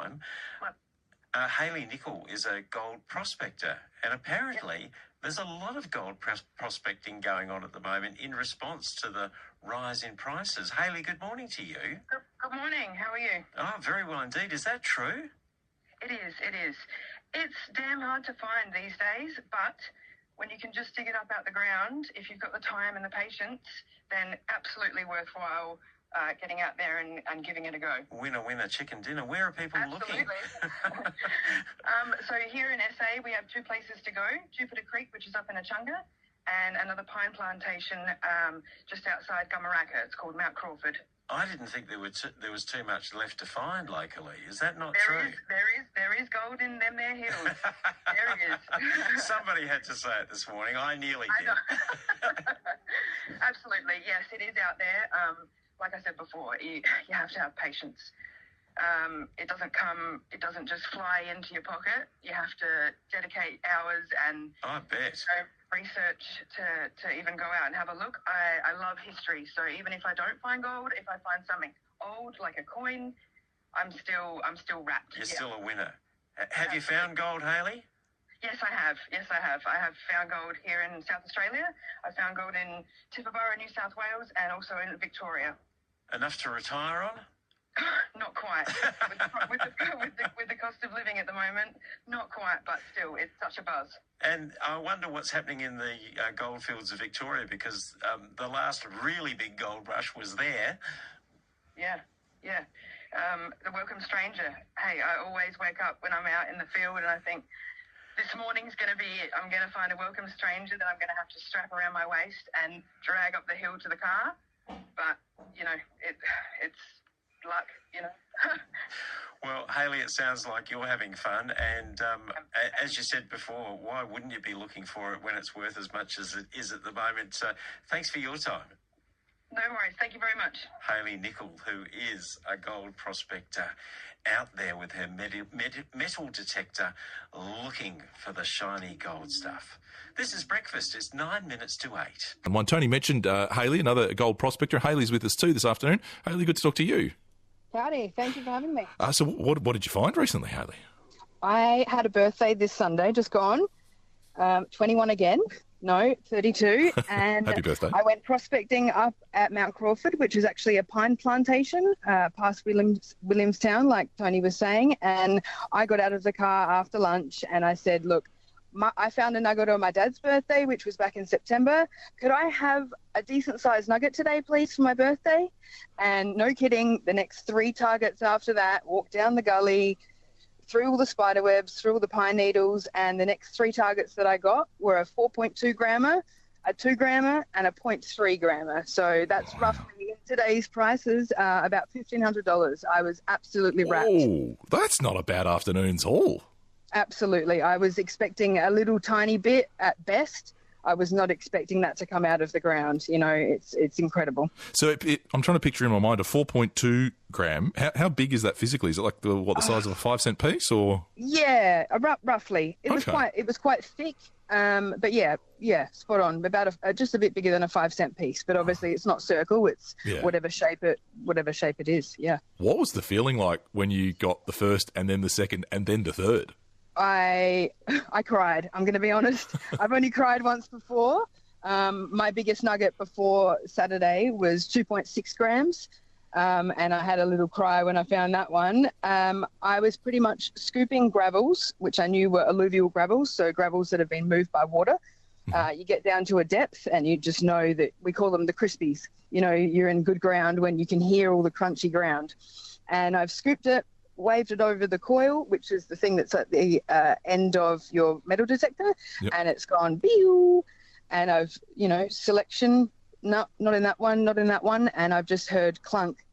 time. Hayley Nicol is a gold prospector, and apparently there's a lot of gold prospecting going on at the moment in response to the rise in prices. Hayley, good morning to you. Good morning. How are you? Oh, very well indeed. Is that true? It is. It's damn hard to find these days, but when you can just dig it up out the ground, if you've got the time and the patience, then absolutely worthwhile getting out there and giving it a go. Winner, winner, chicken dinner. Where are people looking? So here in SA, we have two places to go, Jupiter Creek, which is up in Echunga, and another pine plantation just outside Gumaraka. It's called Mount Crawford. I didn't think there was too much left to find locally. Is that not true? There is gold in them there hills. There is. Somebody had to say it this morning. I nearly did. Absolutely, yes, it is out there. Like I said before, you have to have patience. It doesn't just fly into your pocket. You have to dedicate hours and I bet. Research to even go out and have a look. I love history, so even if I don't find gold, if I find something old like a coin, I'm still wrapped. You're still a winner. Have you found gold, Hayley? Yes, I have. I have found gold here in South Australia. I found gold in Tibooburra, New South Wales, and also in Victoria. Enough to retire on? Not quite. with the cost of living at the moment, not quite, but still, it's such a buzz. And I wonder what's happening in the goldfields of Victoria, because the last really big gold rush was there. Yeah. The welcome stranger. Hey, I always wake up when I'm out in the field and I think, this morning's going to be it. I'm going to find a welcome stranger that I'm going to have to strap around my waist and drag up the hill to the car. But, it's luck, Well, Hayley, it sounds like you're having fun, and as you said before, why wouldn't you be looking for it when it's worth as much as it is at the moment? So thanks for your time. No worries. Thank you very much. Hayley Nicol, who is a gold prospector, out there with her metal detector looking for the shiny gold stuff. This is Breakfast. It's 9 minutes to 8. And one Tony mentioned Hayley, another gold prospector. Hayley's with us too this afternoon. Hayley, good to talk to you. Howdy. Thank you for having me. So what did you find recently, Hayley? I had a birthday this Sunday, just gone. 21 again. No, 32. And Happy birthday. I went prospecting up at Mount Crawford, which is actually a pine plantation past Williamstown, like Tony was saying. And I got out of the car after lunch and I said, look, I found a nugget on my dad's birthday, which was back in September. Could I have a decent-sized nugget today, please, for my birthday? And no kidding, the next 3 targets after that walked down the gully, through all the spider webs, through all the pine needles, and the next 3 targets that I got were a 4.2 grammer, a 2 grammer, and a 0.3 grammer. So that's roughly, in today's prices, about $1,500. I was absolutely wrapped. Oh, that's not a bad afternoon's haul. Absolutely. I was expecting a little tiny bit at best. I was not expecting that to come out of the ground. It's incredible. So I'm trying to picture in my mind a 4.2 gram. How big is that physically? Is it like the size of a 5-cent piece, or? Yeah, roughly. It was quite thick. But yeah, spot on. About just a bit bigger than a 5-cent piece. But obviously, it's not circle. It's whatever shape it is. Yeah. What was the feeling like when you got the first, and then the second, and then the third? I cried. I'm going to be honest. I've only cried once before. My biggest nugget before Saturday was 2.6 grams. And I had a little cry when I found that one. I was pretty much scooping gravels, which I knew were alluvial gravels, so gravels that have been moved by water. You get down to a depth and you just know that we call them the crispies. You're in good ground when you can hear all the crunchy ground. And I've scooped it, waved it over the coil, which is the thing that's at the end of your metal detector, and it's gone, beep, and I've, selection, no, not in that one, and I've just heard clunk,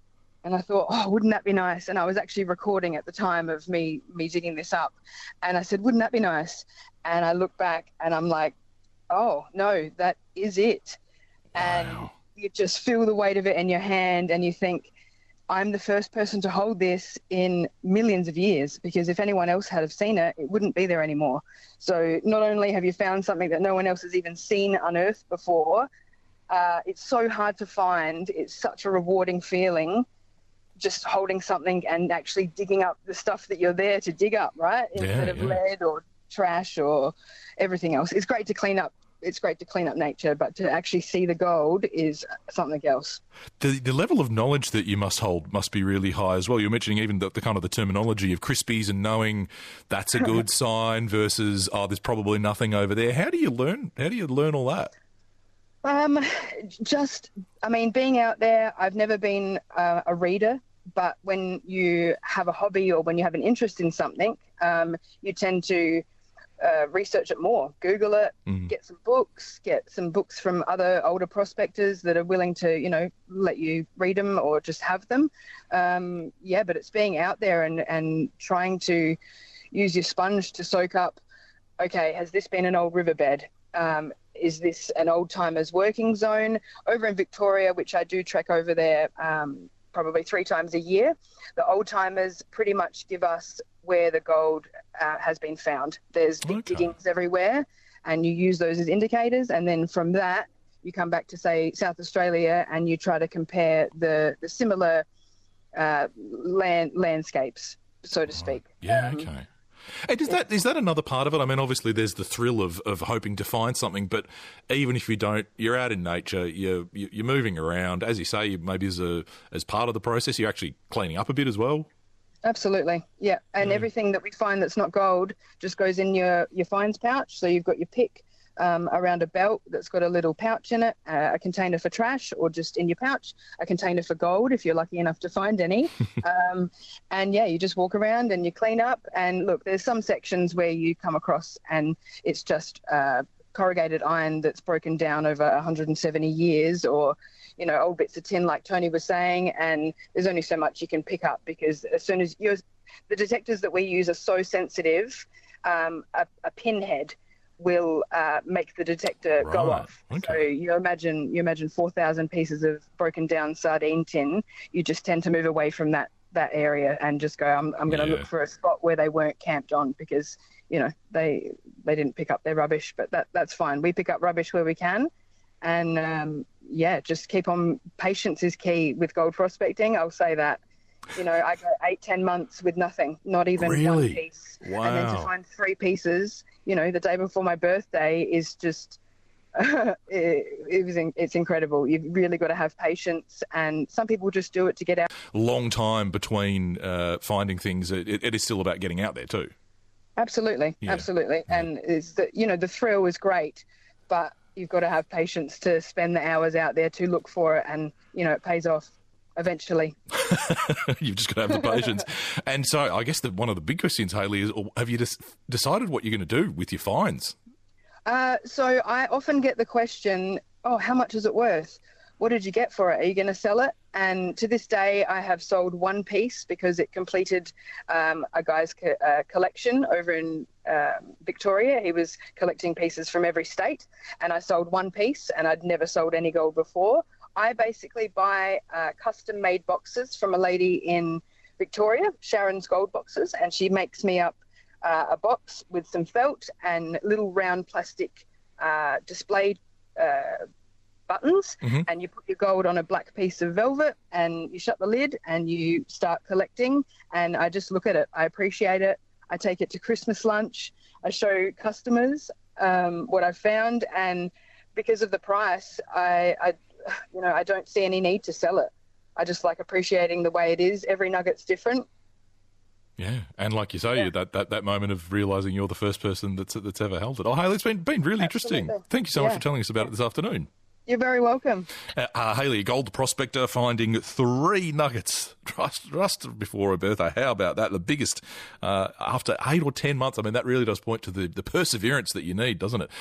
and I thought, oh, wouldn't that be nice? And I was actually recording at the time of me digging this up, and I said, wouldn't that be nice? And I look back, and I'm like, oh, no, that is it. And you just feel the weight of it in your hand, and you think, I'm the first person to hold this in millions of years, because if anyone else had have seen it, it wouldn't be there anymore. So not only have you found something that no one else has even seen unearthed before, it's so hard to find. It's such a rewarding feeling just holding something and actually digging up the stuff that you're there to dig up, right? Instead of lead or trash or everything else. It's great to clean up. It's great to clean up nature, but to actually see the gold is something else. The level of knowledge that you must hold must be really high as well. You're mentioning even the kind of the terminology of crispies and knowing that's a good sign versus, oh, there's probably nothing over there. How do you learn all that? Being out there, I've never been a reader, but when you have a hobby or when you have an interest in something, you tend to research it more, Google it, get some books from other older prospectors that are willing to, let you read them or just have them. But it's being out there and trying to use your sponge to soak up, okay, has this been an old riverbed? Is this an old timer's working zone? Over in Victoria, which I do trek over there probably 3 times a year, the old timers pretty much give us where the gold has been found. There's big diggings everywhere, and you use those as indicators. And then from that, you come back to, say, South Australia, and you try to compare the similar landscapes, so to speak. Okay. And is that another part of it? I mean, obviously there's the thrill of hoping to find something, but even if you don't, you're out in nature, you're moving around. As you say, maybe as part of the process, you're actually cleaning up a bit as well. Absolutely, yeah. And everything that we find that's not gold just goes in your fines pouch. So you've got your pick around a belt that's got a little pouch in it, a container for trash, or just in your pouch, a container for gold if you're lucky enough to find any. You just walk around and you clean up. And look, there's some sections where you come across and it's just corrugated iron that's broken down over 170 years, or old bits of tin, like Tony was saying, and there's only so much you can pick up, because as soon as the detectors that we use are so sensitive, a pinhead will make the detector go off. Okay. So you imagine 4,000 pieces of broken down sardine tin. You just tend to move away from that area and just go, I'm going to look for a spot where they weren't camped on, because they didn't pick up their rubbish. But that's fine. We pick up rubbish where we can, and just keep on. Patience is key with gold prospecting. I'll say that. I go 8-10 months with nothing, not even one piece. Wow. And then to find 3 pieces, the day before my birthday is just, it's incredible. You've really got to have patience, and some people just do it to get out. Long time between finding things. It is still about getting out there too. Absolutely. Yeah. And the thrill is great, but you've got to have patience to spend the hours out there to look for it, and, it pays off eventually. You've just got to have the patience. And so I guess one of the big questions, Hayley, is have you decided what you're going to do with your finds? So I often get the question, how much is it worth? What did you get for it? Are you going to sell it? And to this day, I have sold one piece because it completed a guy's collection over in Victoria. He was collecting pieces from every state, and I sold one piece, and I'd never sold any gold before. I basically buy custom-made boxes from a lady in Victoria, Sharon's Gold Boxes, and she makes me up a box with some felt and little round plastic display buttons, and you put your gold on a black piece of velvet, and you shut the lid and you start collecting. And I just look at it. I appreciate it. I take it to Christmas lunch. I show customers what I've found, and because of the price, I don't see any need to sell it. I just like appreciating the way it is. Every nugget's different. Yeah, and like you say, that moment of realising you're the first person that's ever held it. Oh, Hayley, it's been really interesting. Thank you so much for telling us about it this afternoon. You're very welcome. Hayley, a gold prospector, finding 3 nuggets just before her birthday. How about that? The biggest after 8 or 10 months. I mean, that really does point to the perseverance that you need, doesn't it?